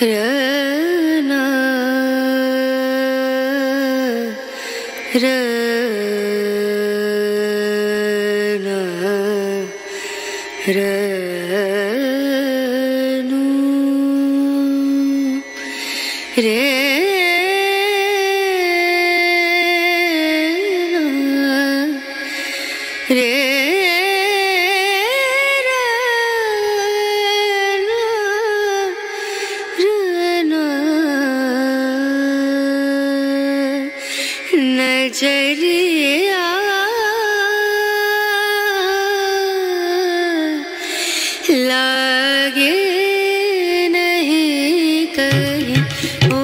रना रना रनु रे रे नजरिया लागे नहीं कहीं ओ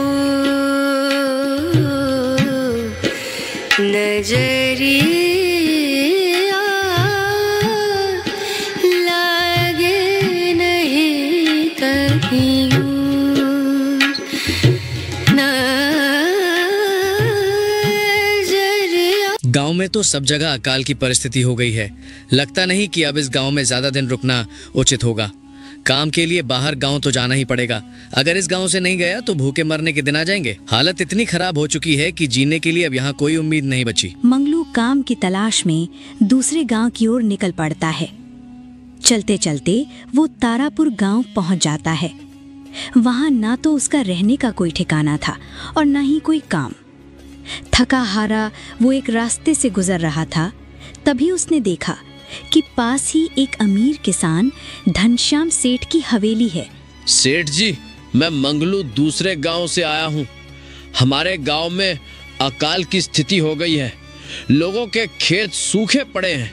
नजरिया लागे नहीं कहीं गांव में तो सब जगह अकाल की परिस्थिति हो गई है। लगता नहीं कि अब इस गांव में ज्यादा दिन रुकना उचित होगा। काम के लिए बाहर गांव तो जाना ही पड़ेगा। अगर इस गांव से नहीं गया तो भूखे मरने के दिन आ जाएंगे। हालत इतनी खराब हो चुकी है कि जीने के लिए अब यहाँ कोई उम्मीद नहीं बची। मंगलू काम की तलाश में दूसरे गांव की ओर निकल पड़ता है। चलते चलते वो तारापुर गांव पहुंच जाता है। वहां ना तो उसका रहने का कोई ठिकाना था और ना ही कोई काम। थका हारा वो एक रास्ते से गुजर रहा था, तभी उसने देखा कि पास ही एक अमीर किसान घनश्याम सेठ की हवेली है। सेठ जी, मैं मंगलू दूसरे गांव से आया हूँ। हमारे गांव में अकाल की स्थिति हो गई है। लोगों के खेत सूखे पड़े हैं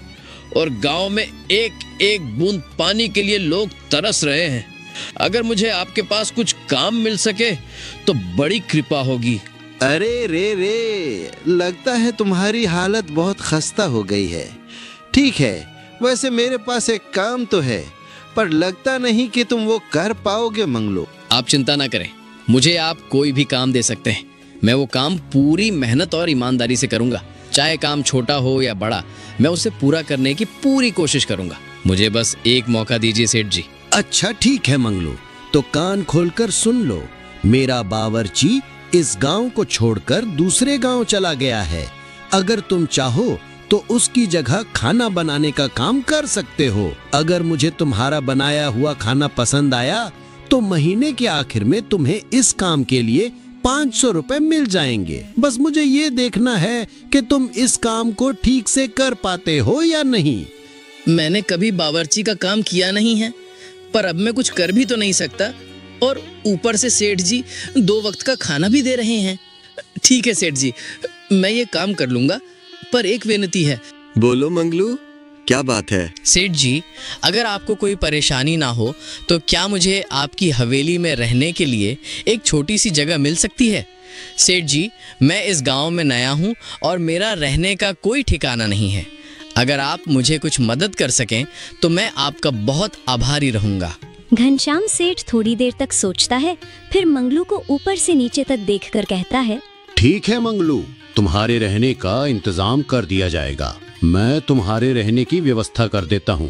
और गांव में एक एक बूंद पानी के लिए लोग तरस रहे हैं। अगर मुझे आपके पास कुछ काम मिल सके तो बड़ी कृपा होगी। अरे रे, लगता है तुम्हारी हालत बहुत खस्ता हो गई है। ठीक है, वैसे मेरे पास एक काम तो है, पर लगता नहीं कि तुम वो कर पाओगे मंगलू। आप चिंता ना करें, मुझे आप कोई भी काम दे सकते हैं। मैं वो काम पूरी मेहनत और ईमानदारी से करूंगा। चाहे काम छोटा हो या बड़ा, मैं उसे पूरा करने की पूरी कोशिश करूंगा। मुझे बस एक मौका दीजिए सेठ जी। अच्छा ठीक है मंगलू, तो कान खोलकर सुन लो। मेरा बावर्ची इस गांव को छोड़कर दूसरे गांव चला गया है। अगर तुम चाहो तो उसकी जगह खाना बनाने का काम कर सकते हो। अगर मुझे तुम्हारा बनाया हुआ खाना पसंद आया तो महीने के आखिर में तुम्हें इस काम के लिए 500 रुपए मिल जाएंगे। बस मुझे ये देखना है कि तुम इस काम को ठीक से कर पाते हो या नहीं। मैंने कभी बावर्ची का काम किया नहीं है, पर अब मैं कुछ कर भी तो नहीं सकता, और ऊपर से सेठ जी 2 वक्त का खाना भी दे रहे हैं। ठीक है सेठ जी, मैं ये काम कर लूंगा, पर एक विनती है। बोलो मंगलू, क्या बात है? सेठ जी, अगर आपको कोई परेशानी ना हो तो क्या मुझे आपकी हवेली में रहने के लिए एक छोटी सी जगह मिल सकती है? सेठ जी, मैं इस गांव में नया हूं और मेरा रहने का कोई ठिकाना नहीं है। अगर आप मुझे कुछ मदद कर सकें तो मैं आपका बहुत आभारी रहूंगा। घनश्याम सेठ थोड़ी देर तक सोचता है, फिर मंगलू को ऊपर से नीचे तक देखकर कहता है, ठीक है मंगलू, तुम्हारे रहने का इंतजाम कर दिया जाएगा। मैं तुम्हारे रहने की व्यवस्था कर देता हूँ।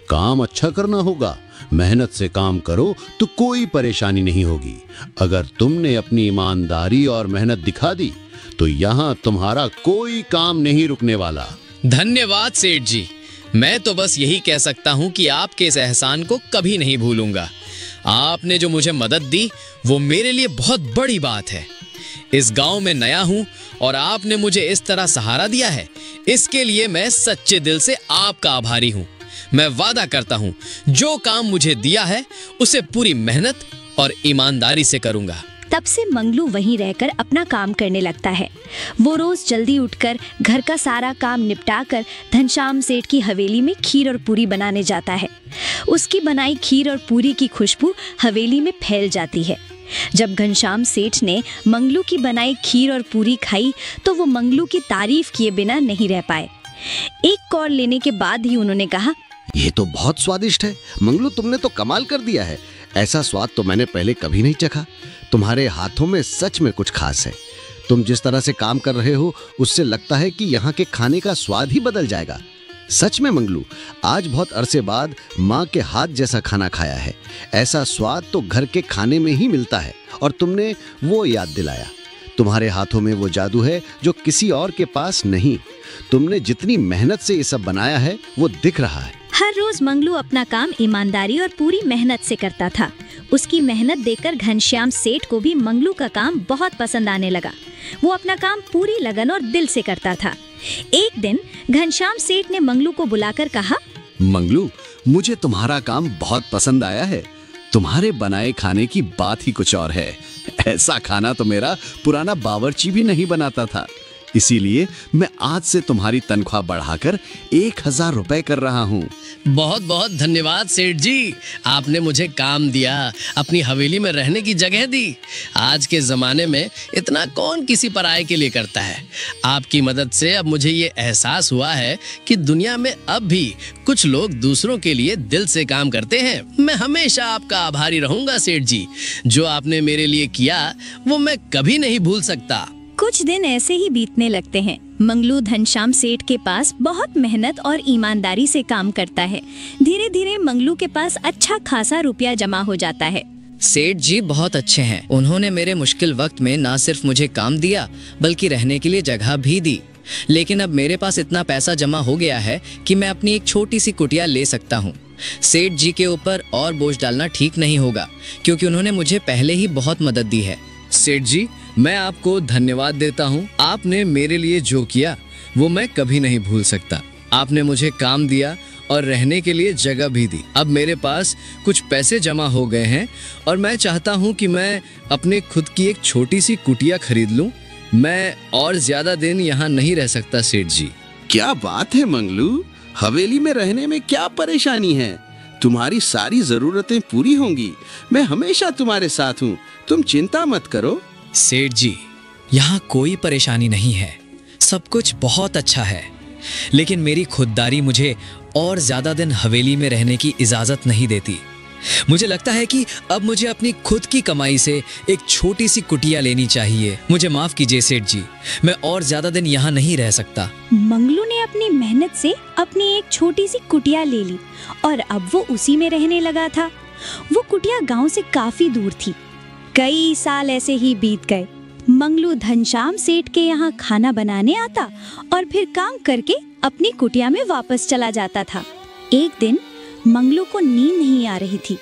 काम अच्छा करना होगा, मेहनत से काम करो तो कोई परेशानी नहीं होगी। अगर तुमने अपनी ईमानदारी और मेहनत दिखा दी तो यहाँ तुम्हारा कोई काम नहीं रुकने वाला। धन्यवाद सेठ जी। मैं तो बस यही कह सकता हूँ कि आपके इस एहसान को कभी नहीं भूलूंगा। आपने जो मुझे मदद दी वो मेरे लिए बहुत बड़ी बात है। इस गांव में नया हूँ और आपने मुझे इस तरह सहारा दिया है, इसके लिए मैं सच्चे दिल से आपका आभारी हूँ। मैं वादा करता हूँ जो काम मुझे दिया है उसे पूरी मेहनत और ईमानदारी से करूँगा। तब से मंगलू वहीं रहकर अपना काम करने लगता है। वो रोज जल्दी उठकर घर का सारा काम निपटाकर घनश्याम सेठ की हवेली में खीर और पूरी बनाने जाता है। उसकी बनाई खीर और पूरी की खुशबू हवेली में फैल जाती है। जब घनश्याम सेठ ने मंगलू की बनाई खीर और पूरी खाई तो वो मंगलू की तारीफ किए बिना नहीं रह पाए। एक कौर लेने के बाद ही उन्होंने कहा, ये तो बहुत स्वादिष्ट है मंगलू, तुमने तो कमाल कर दिया है। ऐसा स्वाद तो मैंने पहले कभी नहीं चखा। तुम्हारे हाथों में सच में कुछ खास है। तुम जिस तरह से काम कर रहे हो उससे लगता है कि यहाँ के खाने का स्वाद ही बदल जाएगा। सच में मंगलू, आज बहुत अरसे बाद माँ के हाथ जैसा खाना खाया है। ऐसा स्वाद तो घर के खाने में ही मिलता है और तुमने वो याद दिलाया। तुम्हारे हाथों में वो जादू है जो किसी और के पास नहीं। तुमने जितनी मेहनत से ये सब बनाया है वो दिख रहा है। हर रोज मंगलू अपना काम ईमानदारी और पूरी मेहनत से करता था। उसकी मेहनत देखकर घनश्याम सेठ को भी मंगलू का काम बहुत पसंद आने लगा। वो अपना काम पूरी लगन और दिल से करता था। एक दिन घनश्याम सेठ ने मंगलू को बुलाकर कहा, मंगलू, मुझे तुम्हारा काम बहुत पसंद आया है। तुम्हारे बनाए खाने की बात ही कुछ और है। ऐसा खाना तो मेरा पुराना बावर्ची भी नहीं बनाता था। इसीलिए मैं आज से तुम्हारी तनख्वाह बढ़ाकर 1000 रुपए कर रहा हूँ। बहुत बहुत धन्यवाद सेठ जी, आपने मुझे काम दिया, अपनी हवेली में रहने की जगह दी। आज के ज़माने में इतना कौन किसी पराये के लिए करता है। आपकी मदद से अब मुझे ये एहसास हुआ है कि दुनिया में अब भी कुछ लोग दूसरों के लिए दिल से काम करते हैं। मैं हमेशा आपका आभारी रहूंगा सेठ जी। जो आपने मेरे लिए किया वो मैं कभी नहीं भूल सकता। कुछ दिन ऐसे ही बीतने लगते हैं। मंगलू घनश्याम सेठ के पास बहुत मेहनत और ईमानदारी से काम करता है। धीरे धीरे मंगलू के पास अच्छा खासा रुपया जमा हो जाता है। सेठ जी बहुत अच्छे हैं। उन्होंने मेरे मुश्किल वक्त में ना सिर्फ मुझे काम दिया बल्कि रहने के लिए जगह भी दी। लेकिन अब मेरे पास इतना पैसा जमा हो गया है कि मैं अपनी एक छोटी सी कुटिया ले सकता हूँ। सेठ जी के ऊपर और बोझ डालना ठीक नहीं होगा क्योंकि उन्होंने मुझे पहले ही बहुत मदद दी है। सेठ जी, मैं आपको धन्यवाद देता हूँ। आपने मेरे लिए जो किया वो मैं कभी नहीं भूल सकता। आपने मुझे काम दिया और रहने के लिए जगह भी दी। अब मेरे पास कुछ पैसे जमा हो गए हैं और मैं चाहता हूँ कि मैं अपने खुद की एक छोटी सी कुटिया खरीद लूँ। मैं और ज्यादा दिन यहाँ नहीं रह सकता सेठ जी। क्या बात है मंगलू, हवेली में रहने में क्या परेशानी है? तुम्हारी सारी जरूरतें पूरी होंगी। मैं हमेशा तुम्हारे साथ हूँ, तुम चिंता मत करो। सेठ जी, यहाँ कोई परेशानी नहीं है, सब कुछ बहुत अच्छा है। लेकिन मेरी खुददारी मुझे और ज्यादा दिन हवेली में रहने की इजाजत नहीं देती। मुझे लगता है कि अब मुझे अपनी खुद की कमाई से एक छोटी सी कुटिया लेनी चाहिए। मुझे माफ कीजिए सेठ जी, मैं और ज्यादा दिन यहाँ नहीं रह सकता। मंगलू ने अपनी मेहनत से अपनी एक छोटी सी कुटिया ले ली और अब वो उसी में रहने लगा था। वो कुटिया गांव से काफी दूर थी। कई साल ऐसे ही बीत गए। मंगलू घनश्याम सेठ के यहाँ खाना बनाने आता और फिर काम करके अपनी कुटिया में वापस चला जाता था। एक दिन मंगलू को नींद नहीं आ रही थी।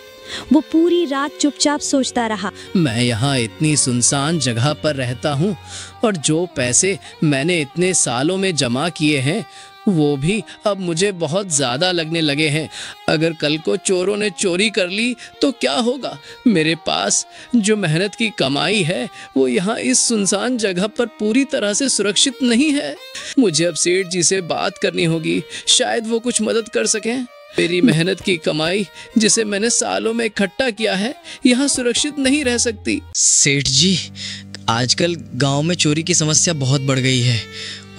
वो पूरी रात चुपचाप सोचता रहा। मैं यहाँ इतनी सुनसान जगह पर रहता हूँ और जो पैसे मैंने इतने सालों में जमा किए हैं वो भी अब मुझे बहुत ज्यादा लगने लगे हैं। अगर कल को चोरों ने चोरी कर ली तो क्या होगा? मेरे पास जो मेहनत की कमाई है वो यहाँ इस सुनसान जगह पर पूरी तरह से सुरक्षित नहीं है। मुझे अब सेठ जी से बात करनी होगी, शायद वो कुछ मदद कर सकें। मेरी मेहनत की कमाई जिसे मैंने सालों में इकट्ठा किया है यहाँ सुरक्षित नहीं रह सकती। सेठ जी, आजकल गांव में चोरी की समस्या बहुत बढ़ गई है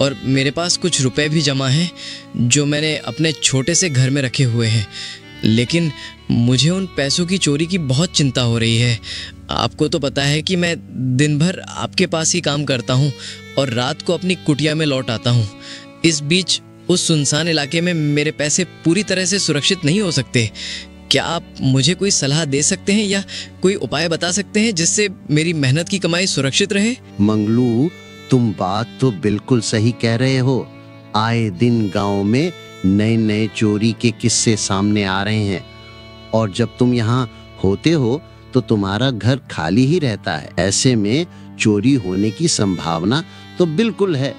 और मेरे पास कुछ रुपए भी जमा हैं जो मैंने अपने छोटे से घर में रखे हुए हैं। लेकिन मुझे उन पैसों की चोरी की बहुत चिंता हो रही है। आपको तो पता है कि मैं दिन भर आपके पास ही काम करता हूँ और रात को अपनी कुटिया में लौट आता हूँ। इस बीच उस सुनसान इलाके में मेरे पैसे पूरी तरह से सुरक्षित नहीं हो सकते। क्या आप मुझे कोई सलाह दे सकते हैं या कोई उपाय बता सकते हैं जिससे मेरी मेहनत की कमाई सुरक्षित रहे? मंगलू, तुम बात तो बिल्कुल सही कह रहे हो। आए दिन गांव में नए नए चोरी के किस्से सामने आ रहे हैं और जब तुम यहाँ होते हो तो तुम्हारा घर खाली ही रहता है। ऐसे में चोरी होने की संभावना तो बिल्कुल है।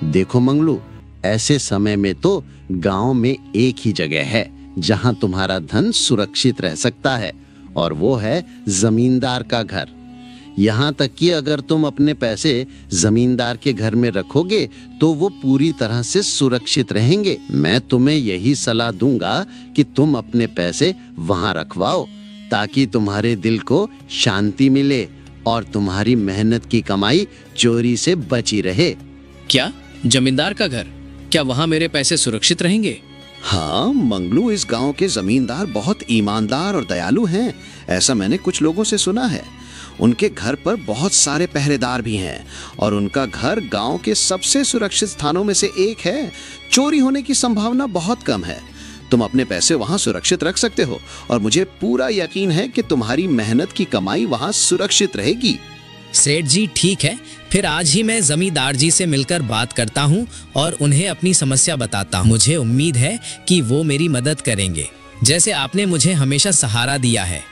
देखो मंगलू, ऐसे समय में तो गांव में एक ही जगह है जहां तुम्हारा धन सुरक्षित रह सकता है और वो है जमींदार का घर। यहाँ तक कि अगर तुम अपने पैसे जमींदार के घर में रखोगे तो वो पूरी तरह से सुरक्षित रहेंगे। मैं तुम्हें यही सलाह दूंगा कि तुम अपने पैसे वहां रखवाओ ताकि तुम्हारे दिल को शांति मिले और तुम्हारी मेहनत की कमाई चोरी से बची रहे। क्या जमींदार का घर? क्या वहाँ मेरे पैसे सुरक्षित रहेंगे? हाँ मंगलू, इस गांव के जमींदार बहुत ईमानदार और दयालु हैं। ऐसा मैंने कुछ लोगों से सुना है। उनके घर पर बहुत सारे पहरेदार भी हैं और उनका घर गांव के सबसे सुरक्षित स्थानों में से एक है। चोरी होने की संभावना बहुत कम है। तुम अपने पैसे वहां सुरक्षित रख सकते हो और मुझे पूरा यकीन है कि तुम्हारी मेहनत की कमाई वहां सुरक्षित रहेगी। सेठ जी ठीक है, फिर आज ही मैं जमींदार जी से मिलकर बात करता हूँ और उन्हें अपनी समस्या बताता हूँ। मुझे उम्मीद है कि वो मेरी मदद करेंगे, जैसे आपने मुझे हमेशा सहारा दिया है।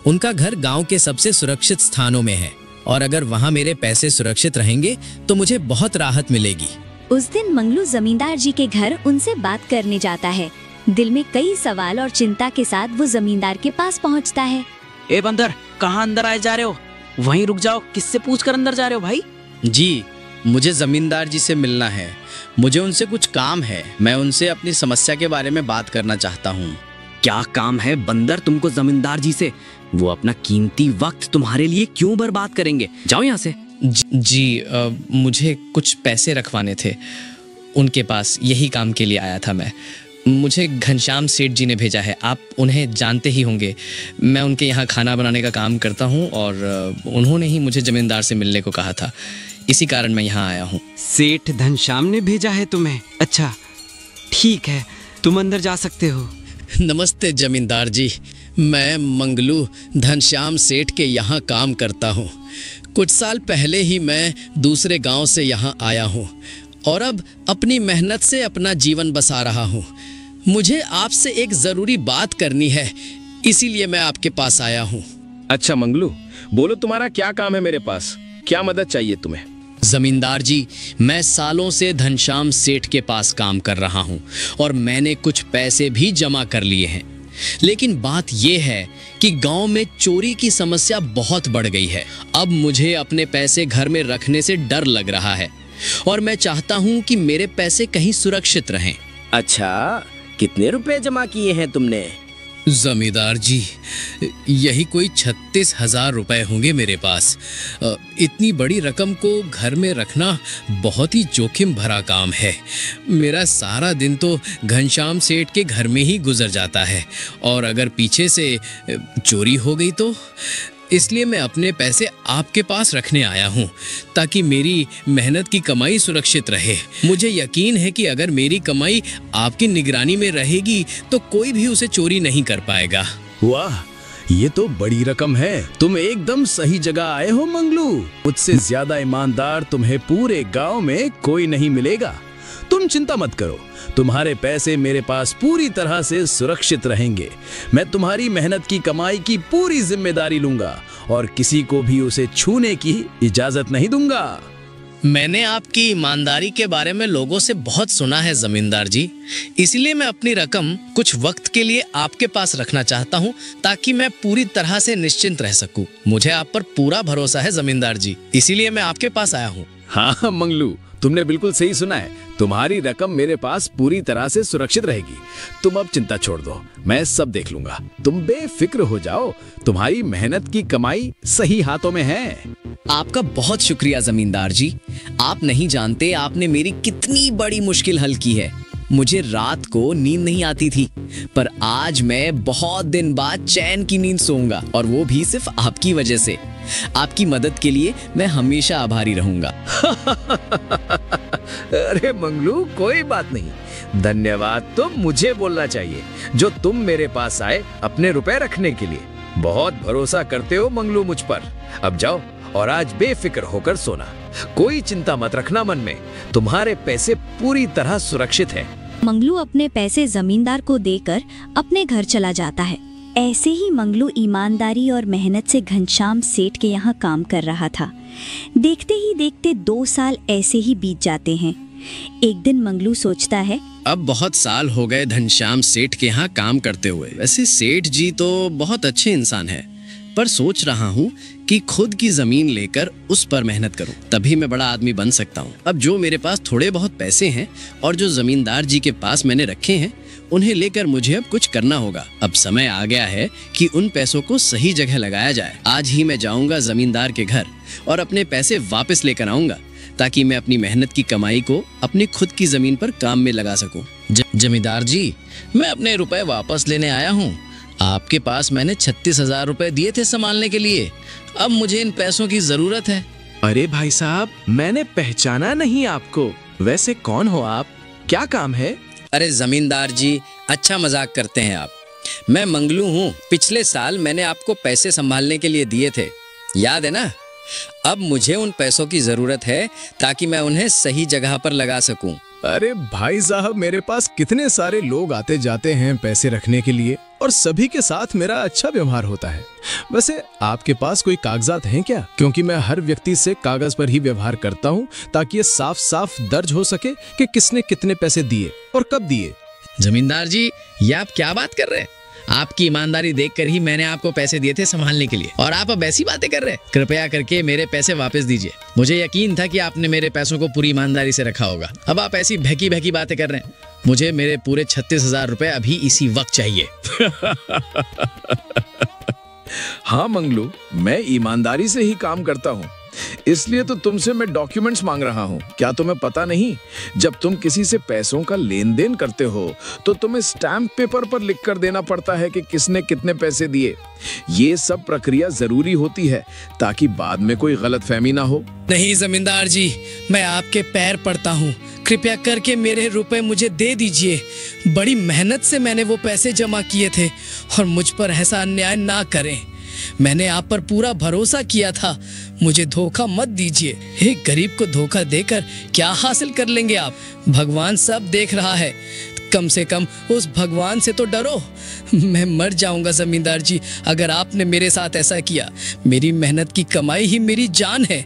उनका घर गांव के सबसे सुरक्षित स्थानों में है और अगर वहाँ मेरे पैसे सुरक्षित रहेंगे तो मुझे बहुत राहत मिलेगी। उस दिन मंगलू जमींदार जी के घर उनसे बात करने जाता है। दिल में कई सवाल और चिंता के साथ वो जमींदार के पास पहुंचता है। ए बंदर, कहाँ अंदर आए जा रहे हो? वहीं रुक जाओ। किससे पूछकर अंदर जा रहे हो भाई? जी, मुझे जमींदार जी से मिलना है। मुझे उनसे कुछ काम है। मैं उनसे अपनी समस्या के बारे में बात करना चाहता हूँ। क्या काम है बंदर तुमको जमींदार जी से? वो अपना कीमती वक्त तुम्हारे लिए क्यों बर्बाद करेंगे? जाओ यहाँ से। जी, मुझे कुछ पैसे रखवाने थे उनके पास, यही काम के लिए आया था मैं। मुझे घनश्याम सेठ जी ने भेजा है, आप उन्हें जानते ही होंगे। मैं उनके यहाँ खाना बनाने का काम करता हूँ और उन्होंने ही मुझे जमींदार से मिलने को कहा था, इसी कारण मैं यहाँ आया हूँ। सेठ घनश्याम ने भेजा है तुम्हें? अच्छा ठीक है, तुम अंदर जा सकते हो। नमस्ते जमींदार जी, मैं मंगलू घनश्याम सेठ के यहाँ काम करता हूँ। कुछ साल पहले ही मैं दूसरे गांव से यहाँ आया हूँ और अब अपनी मेहनत से अपना जीवन बसा रहा हूँ। मुझे आपसे एक ज़रूरी बात करनी है, इसीलिए मैं आपके पास आया हूँ। अच्छा मंगलू, बोलो तुम्हारा क्या काम है मेरे पास? क्या मदद चाहिए तुम्हें? जमींदार जी, मैं सालों से घनश्याम सेठ के पास काम कर रहा हूँ और मैंने कुछ पैसे भी जमा कर लिए हैं। लेकिन बात यह है कि गांव में चोरी की समस्या बहुत बढ़ गई है। अब मुझे अपने पैसे घर में रखने से डर लग रहा है और मैं चाहता हूँ कि मेरे पैसे कहीं सुरक्षित रहें। अच्छा, कितने रुपए जमा किए हैं तुमने? जमींदार जी, यही कोई 36,000 रुपए होंगे मेरे पास। इतनी बड़ी रकम को घर में रखना बहुत ही जोखिम भरा काम है। मेरा सारा दिन तो घनश्याम सेठ के घर में ही गुजर जाता है और अगर पीछे से चोरी हो गई तो, इसलिए मैं अपने पैसे आपके पास रखने आया हूँ ताकि मेरी मेहनत की कमाई सुरक्षित रहे। मुझे यकीन है कि अगर मेरी कमाई आपकी निगरानी में रहेगी तो कोई भी उसे चोरी नहीं कर पाएगा। वाह, ये तो बड़ी रकम है। तुम एकदम सही जगह आए हो मंगलू। मुझसे ज्यादा ईमानदार तुम्हें पूरे गांव में कोई नहीं मिलेगा। तुम चिंता मत करो, तुम्हारे पैसे मेरे पास पूरी तरह से सुरक्षित रहेंगे। मैं तुम्हारी मेहनत की कमाई की पूरी जिम्मेदारी लूंगा और किसी को भी उसे छूने की इजाजत नहीं दूंगा। मैंने आपकी ईमानदारी के बारे में लोगों से बहुत सुना है जमींदार जी, इसलिए मैं अपनी रकम कुछ वक्त के लिए आपके पास रखना चाहता हूं ताकि मैं पूरी तरह से निश्चिंत रह सकूं। मुझे आप पर पूरा भरोसा है जमींदार जी, इसीलिए मैं आपके पास आया हूं। हाँ मंगलू, तुमने बिल्कुल सही सुना है। तुम्हारी रकम मेरे पास पूरी तरह से सुरक्षित रहेगी। तुम अब चिंता छोड़ दो, मैं सब देख लूंगा। तुम बेफिक्र हो जाओ, तुम्हारी मेहनत की कमाई सही हाथों में है। आपका बहुत शुक्रिया जमींदार जी। आप नहीं जानते आपने मेरी कितनी बड़ी मुश्किल हल की है। मुझे रात को नींद नहीं आती थी, पर आज मैं बहुत दिन बाद चैन की नींद सोऊंगा और वो भी सिर्फ आपकी वजह से। आपकी मदद के लिए मैं हमेशा आभारी रहूंगा। अरे मंगलू, कोई बात नहीं। धन्यवाद तो मुझे बोलना चाहिए जो तुम मेरे पास आए अपने रुपए रखने के लिए। बहुत भरोसा करते हो मंगलू मुझ पर। अब जाओ और आज बेफिक्र होकर सोना। कोई चिंता मत रखना मन में, तुम्हारे पैसे पूरी तरह सुरक्षित हैं। मंगलू अपने पैसे जमींदार को देकर अपने घर चला जाता है। ऐसे ही मंगलू ईमानदारी और मेहनत से घनश्याम सेठ के यहाँ काम कर रहा था। देखते ही देखते 2 साल ऐसे ही बीत जाते हैं। एक दिन मंगलू सोचता है, अब बहुत साल हो गए घनश्याम सेठ के यहाँ काम करते हुए। वैसे सेठ जी तो बहुत अच्छे इंसान हैं, पर सोच रहा हूँ कि खुद की जमीन लेकर उस पर मेहनत करूं, तभी मैं बड़ा आदमी बन सकता हूं। अब जो मेरे पास थोड़े बहुत पैसे हैं और जो जमींदार जी के पास मैंने रखे हैं, उन्हें लेकर मुझे अब कुछ करना होगा। अब समय आ गया है कि उन पैसों को सही जगह लगाया जाए। आज ही मैं जाऊंगा जमींदार के घर और अपने पैसे वापस लेकर आऊंगा ताकि मैं अपनी मेहनत की कमाई को अपनी खुद की जमीन पर काम में लगा सकूं। जमींदार जी, मैं अपने रुपए वापस लेने आया हूँ। आपके पास मैंने 36,000 रुपए दिए थे संभालने के लिए। अब मुझे इन पैसों की जरूरत है। अरे भाई साहब, मैंने पहचाना नहीं आपको। वैसे कौन हो आप? क्या काम है? अरे जमींदार जी, अच्छा मजाक करते हैं आप। मैं मंगलू हूँ। पिछले साल मैंने आपको पैसे संभालने के लिए दिए थे, याद है ना? अब मुझे उन पैसों की जरूरत है ताकि मैं उन्हें सही जगह पर लगा सकूं। अरे भाई साहब, मेरे पास कितने सारे लोग आते जाते हैं पैसे रखने के लिए और सभी के साथ मेरा अच्छा व्यवहार होता है। वैसे आपके पास कोई कागजात हैं क्या? क्योंकि मैं हर व्यक्ति से कागज पर ही व्यवहार करता हूँ ताकि ये साफ साफ दर्ज हो सके कि किसने कितने पैसे दिए और कब दिए। जमींदार जी, ये आप क्या बात कर रहे हैं? आपकी ईमानदारी देखकर ही मैंने आपको पैसे दिए थे संभालने के लिए, और आप अब ऐसी बातें कर रहे हैं। कृपया करके मेरे पैसे वापस दीजिए। मुझे यकीन था कि आपने मेरे पैसों को पूरी ईमानदारी से रखा होगा। अब आप ऐसी बहकी बहकी बातें कर रहे हैं। मुझे मेरे पूरे 36,000 रुपए अभी इसी वक्त चाहिए। हाँ मंगलू, मैं ईमानदारी से ही काम करता हूँ, इसलिए तो तुमसे मैं डॉक्यूमेंट्स मांग रहा हूँ। क्या तुम्हें पता नहीं, जब तुम किसी से पैसों का लेन देन करते हो तो तुम्हें स्टैम्प पेपर पर लिख कर देना पड़ता है कि किसने कितने पैसे दिए। ये सब प्रक्रिया जरूरी होती है ताकि बाद में कोई गलतफहमी ना हो। नहीं जमींदार जी, मैं आपके पैर पड़ता हूँ, कृपया करके मेरे रुपए मुझे दे दीजिए। बड़ी मेहनत से मैंने वो पैसे जमा किए थे और मुझ पर ऐसा अन्याय ना करें। मैंने आप पर पूरा भरोसा किया था, मुझे धोखा मत दीजिए। एक गरीब को धोखा देकर क्या हासिल कर लेंगे आप? भगवान सब देख रहा है, कम से कम उस भगवान से तो डरो। मैं मर जाऊंगा जमींदार जी अगर आपने मेरे साथ ऐसा किया। मेरी मेहनत की कमाई ही मेरी जान है,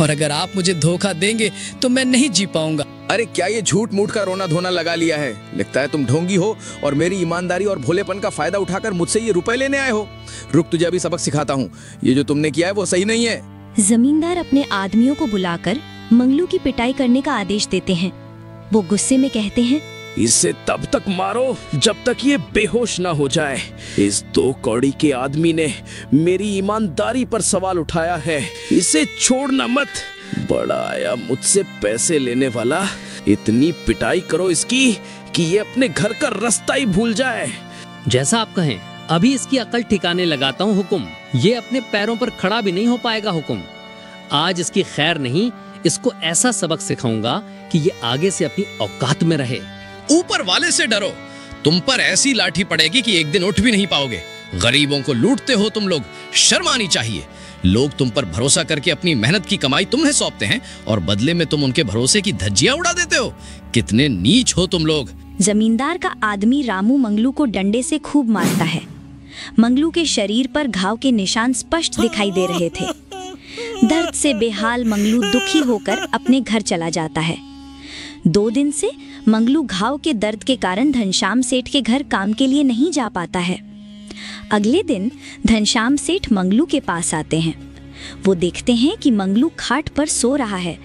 और अगर आप मुझे धोखा देंगे तो मैं नहीं जी पाऊंगा। अरे क्या ये झूठ मूठ का रोना धोना लगा लिया है? लगता है तुम ढोंगी हो और मेरी ईमानदारी और भोलेपन का फायदा उठाकर मुझसे ये रुपए लेने आए हो। रुक, तुझे अभी सबक सिखाता हूँ। ये जो तुमने किया है वो सही नहीं है। जमींदार अपने आदमियों को बुलाकर मंगलू की पिटाई करने का आदेश देते हैं। वो गुस्से में कहते हैं, इसे तब तक मारो जब तक ये बेहोश ना हो जाए। इस 2 कौड़ी के आदमी ने मेरी ईमानदारी पर सवाल उठाया है, इसे छोड़ना मत। बड़ा आया मुझसे पैसे लेने वाला। इतनी पिटाई करो इसकी कि ये अपने घर का रास्ता ही भूल जाए। जैसा आप कहें, अभी इसकी अकल ठिकाने लगाता हूँ हुकुम। ये अपने पैरों पर खड़ा भी नहीं हो पाएगा हुकुम। आज इसकी खैर नहीं, इसको ऐसा सबक सिखाऊंगा कि ये आगे से अपनी औकात में रहे। ऊपर वाले से डरो, तुम पर ऐसी लाठी पड़ेगी कि एक दिन उठ भी नहीं पाओगे। गरीबों को लूटते हो तुम लोग, शर्म आनी चाहिए। लोग तुम पर भरोसा करके अपनी मेहनत की कमाई तुम्हें सौंपते हैं और बदले में तुम उनके भरोसे की धज्जियां उड़ा देते हो। कितने नीच हो तुम लोग। जमींदार का आदमी रामू मंगलू को डंडे से खूब मारता है। मंगलू के शरीर पर घाव के निशान स्पष्ट दिखाई दे रहे थे। दर्द से बेहाल मंगलू दुखी होकर अपने घर चला जाता है। 2 दिन से मंगलू घाव के दर्द के कारण घनश्याम सेठ के घर काम के लिए नहीं जा पाता है। अगले दिन घनश्याम सेठ मंगलू के पास आते हैं। वो देखते हैं कि मंगलू खाट पर सो रहा है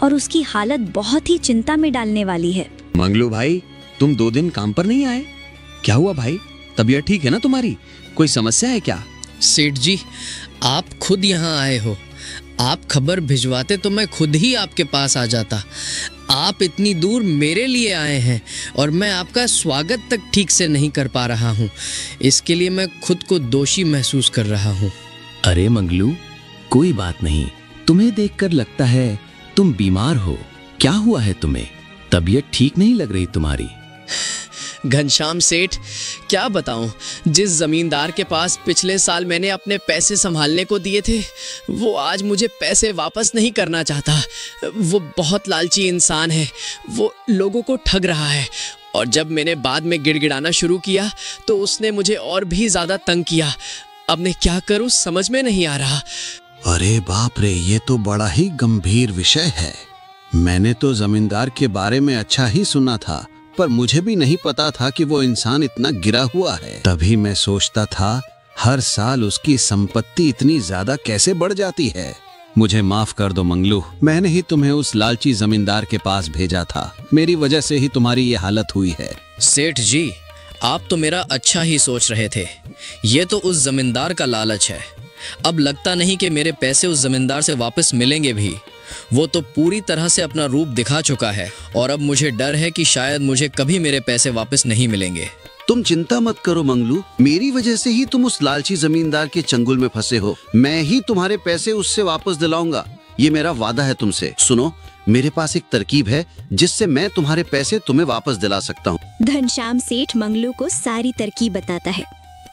और उसकी हालत बहुत ही चिंता में डालने वाली है। मंगलू भाई, तुम 2 दिन काम पर नहीं आए, क्या हुआ भाई? तबीयत ठीक है ना तुम्हारी? कोई समस्या है क्या? सेठ जी, आप खुद यहाँ आए हो। आप खबर भिजवाते तो मैं खुद ही आपके पास आ जाता। आप इतनी दूर मेरे लिए आए हैं और मैं आपका स्वागत तक ठीक से नहीं कर पा रहा हूँ। इसके लिए मैं खुद को दोषी महसूस कर रहा हूँ। अरे मंगलू, कोई बात नहीं। तुम्हें देखकर लगता है तुम बीमार हो। क्या हुआ है तुम्हें? तबीयत ठीक नहीं लग रही तुम्हारी। घनश्याम सेठ, क्या बताऊं, जिस जमींदार के पास पिछले साल मैंने अपने पैसे संभालने को दिए थे, वो आज मुझे पैसे वापस नहीं करना चाहता। वो बहुत लालची इंसान है। वो लोगों को ठग रहा है, और जब मैंने बाद में गिड़गिड़ाना शुरू किया तो उसने मुझे और भी ज्यादा तंग किया। अब मैं क्या करूं समझ में नहीं आ रहा। अरे बाप रे, ये तो बड़ा ही गंभीर विषय है। मैंने तो जमींदार के बारे में अच्छा ही सुना था, पर मुझे भी नहीं पता था कि वो इंसान इतना गिरा हुआ है। तभी मैं सोचता था हर साल उसकी संपत्ति इतनी ज्यादा कैसे बढ़ जाती है। मुझे माफ कर दो मंगलू, मैंने ही तुम्हें उस लालची जमींदार के पास भेजा था। मेरी वजह से ही तुम्हारी ये हालत हुई है। सेठ जी, आप तो मेरा अच्छा ही सोच रहे थे। ये तो उस जमींदार का लालच है। अब लगता नहीं कि मेरे पैसे उस जमींदार से वापस मिलेंगे भी। वो तो पूरी तरह से अपना रूप दिखा चुका है और अब मुझे डर है कि शायद मुझे कभी मेरे पैसे वापस नहीं मिलेंगे। तुम चिंता मत करो मंगलू, मेरी वजह से ही तुम उस लालची जमींदार के चंगुल में फंसे हो। मैं ही तुम्हारे पैसे उससे वापस दिलाऊंगा, ये मेरा वादा है तुमसे। सुनो, मेरे पास एक तरकीब है जिससे मैं तुम्हारे पैसे तुम्हें वापस दिला सकता हूँ। घनश्याम सेठ मंगलू को सारी तरकीब बताता है।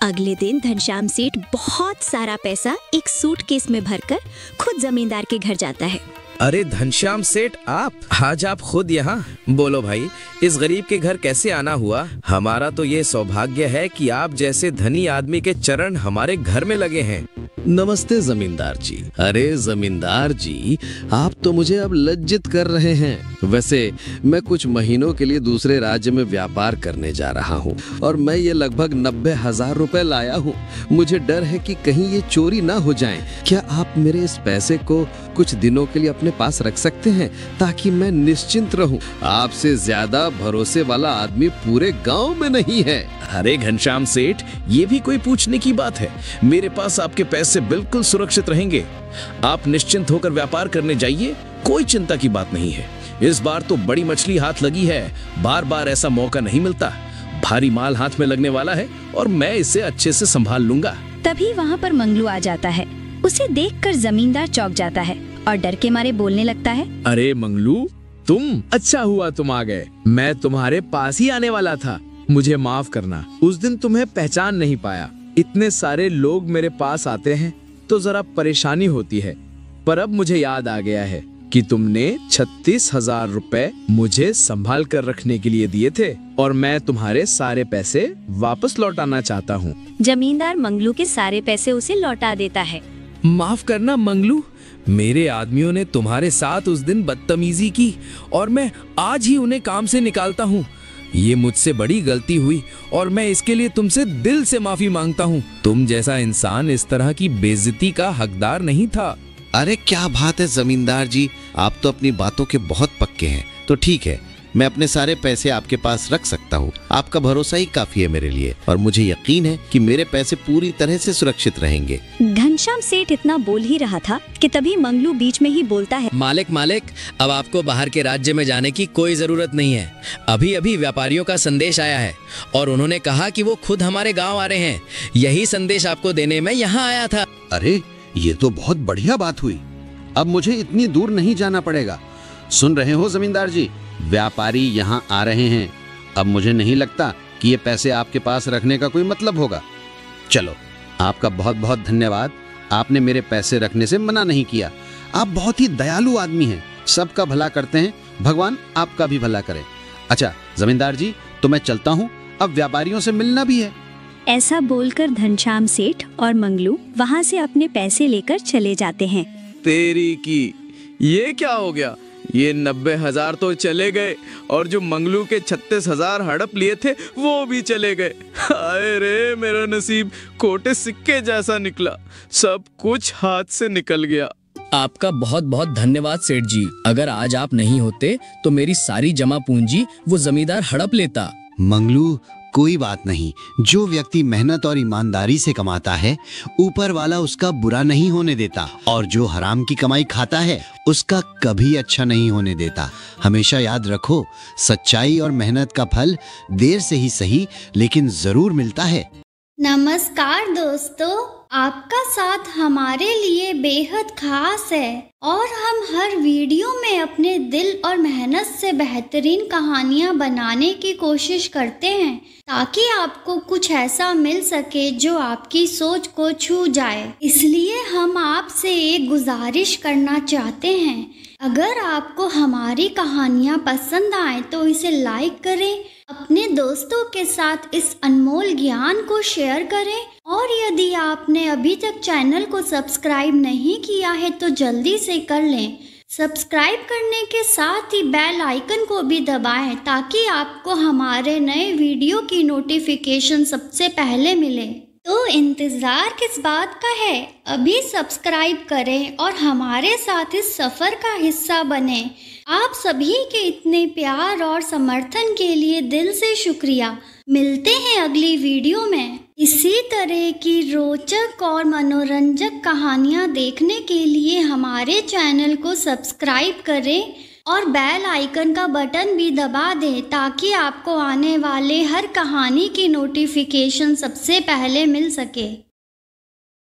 अगले दिन घनश्याम सेठ बहुत सारा पैसा एक सूटकेस में भरकर खुद जमींदार के घर जाता है। अरे घनश्याम सेठ, आप आज आप खुद यहाँ? बोलो भाई, इस गरीब के घर कैसे आना हुआ? हमारा तो ये सौभाग्य है कि आप जैसे धनी आदमी के चरण हमारे घर में लगे हैं। नमस्ते जमींदार जी। अरे जमींदार जी, आप तो मुझे अब लज्जित कर रहे हैं। वैसे मैं कुछ महीनों के लिए दूसरे राज्य में व्यापार करने जा रहा हूँ और मैं ये लगभग 90,000 रुपए लाया हूँ। मुझे डर है कि कहीं ये चोरी ना हो जाएं। क्या आप मेरे इस पैसे को कुछ दिनों के लिए अपने पास रख सकते हैं ताकि मैं निश्चिंत रहूं? आपसे ज्यादा भरोसे वाला आदमी पूरे गांव में नहीं है। अरे घनश्याम सेठ, ये भी कोई पूछने की बात है? मेरे पास आपके पैसे बिल्कुल सुरक्षित रहेंगे। आप निश्चिंत होकर व्यापार करने जाइए, कोई चिंता की बात नहीं है। इस बार तो बड़ी मछली हाथ लगी है, बार बार ऐसा मौका नहीं मिलता। भारी माल हाथ में लगने वाला है और मैं इसे अच्छे से संभाल लूंगा। तभी वहाँ पर मंगलू आ जाता है। उसे देखकर जमींदार चौंक जाता है और डर के मारे बोलने लगता है, अरे मंगलू, तुम? अच्छा हुआ तुम आ गए, मैं तुम्हारे पास ही आने वाला था। मुझे माफ करना, उस दिन तुम्हें पहचान नहीं पाया। इतने सारे लोग मेरे पास आते हैं तो जरा परेशानी होती है, पर अब मुझे याद आ गया है कि तुमने 36,000 रुपए मुझे संभाल कर रखने के लिए दिए थे और मैं तुम्हारे सारे पैसे वापस लौटाना चाहता हूँ। जमींदार मंगलू के सारे पैसे उसे लौटा देता है। माफ करना मंगलू, मेरे आदमियों ने तुम्हारे साथ उस दिन बदतमीजी की और मैं आज ही उन्हें काम से निकालता हूँ। ये मुझसे बड़ी गलती हुई और मैं इसके लिए तुमसे दिल से माफी मांगता हूँ। तुम जैसा इंसान इस तरह की बेइज्जती का हकदार नहीं था। अरे क्या बात है जमींदार जी, आप तो अपनी बातों के बहुत पक्के हैं। तो ठीक है, मैं अपने सारे पैसे आपके पास रख सकता हूँ। आपका भरोसा ही काफी है मेरे लिए और मुझे यकीन है कि मेरे पैसे पूरी तरह से सुरक्षित रहेंगे। घनश्याम सेठ इतना बोल ही रहा था कि तभी मंगलू बीच में ही बोलता है, मालिक, अब आपको बाहर के राज्य में जाने की कोई जरूरत नहीं है। अभी अभी व्यापारियों का संदेश आया है और उन्होंने कहा कि वो खुद हमारे गाँव आ रहे हैं। यही संदेश आपको देने में यहाँ आया था। अरे ये तो बहुत बढ़िया बात हुई, अब मुझे इतनी दूर नहीं जाना पड़ेगा। सुन रहे हो जमींदार जी, व्यापारी यहाँ आ रहे हैं। अब मुझे नहीं लगता कि ये पैसे आपके पास रखने का कोई मतलब होगा। चलो, आपका बहुत बहुत धन्यवाद, आपने मेरे पैसे रखने से मना नहीं किया। आप बहुत ही दयालु आदमी हैं, सबका भला करते हैं, भगवान आपका भी भला करे। अच्छा जमींदार जी, तो मैं चलता हूँ, अब व्यापारियों से मिलना भी है। ऐसा बोलकर घनश्याम सेठ और मंगलू वहाँ से अपने पैसे लेकर चले जाते हैं। तेरी की, ये क्या हो गया? ये 90,000 तो चले गए और जो मंगलू के 36,000 हड़प लिए थे वो भी चले गए। हाय रे मेरा नसीब, कोटे सिक्के जैसा निकला, सब कुछ हाथ से निकल गया। आपका बहुत बहुत धन्यवाद सेठ जी। अगर आज आप नहीं होते तो मेरी सारी जमा पूंजी वो जमींदार हड़प लेता। मंगलू, कोई बात नहीं। जो व्यक्ति मेहनत और ईमानदारी से कमाता है, ऊपर वाला उसका बुरा नहीं होने देता, और जो हराम की कमाई खाता है उसका कभी अच्छा नहीं होने देता। हमेशा याद रखो, सच्चाई और मेहनत का फल देर से ही सही लेकिन जरूर मिलता है। नमस्कार दोस्तों, आपका साथ हमारे लिए बेहद खास है और हम हर वीडियो में अपने दिल और मेहनत से बेहतरीन कहानियाँ बनाने की कोशिश करते हैं ताकि आपको कुछ ऐसा मिल सके जो आपकी सोच को छू जाए। इसलिए हम आपसे एक गुजारिश करना चाहते हैं, अगर आपको हमारी कहानियाँ पसंद आए तो इसे लाइक करें, अपने दोस्तों के साथ इस अनमोल ज्ञान को शेयर करें और यदि आपने अभी तक चैनल को सब्सक्राइब नहीं किया है तो जल्दी से कर लें। सब्सक्राइब करने के साथ ही बेल आइकन को भी दबाएं ताकि आपको हमारे नए वीडियो की नोटिफिकेशन सबसे पहले मिले। तो इंतज़ार किस बात का है, अभी सब्सक्राइब करें और हमारे साथ इस सफ़र का हिस्सा बने। आप सभी के इतने प्यार और समर्थन के लिए दिल से शुक्रिया। मिलते हैं अगली वीडियो में। इसी तरह की रोचक और मनोरंजक कहानियाँ देखने के लिए हमारे चैनल को सब्सक्राइब करें और बेल आइकन का बटन भी दबा दें ताकि आपको आने वाले हर कहानी की नोटिफिकेशन सबसे पहले मिल सके।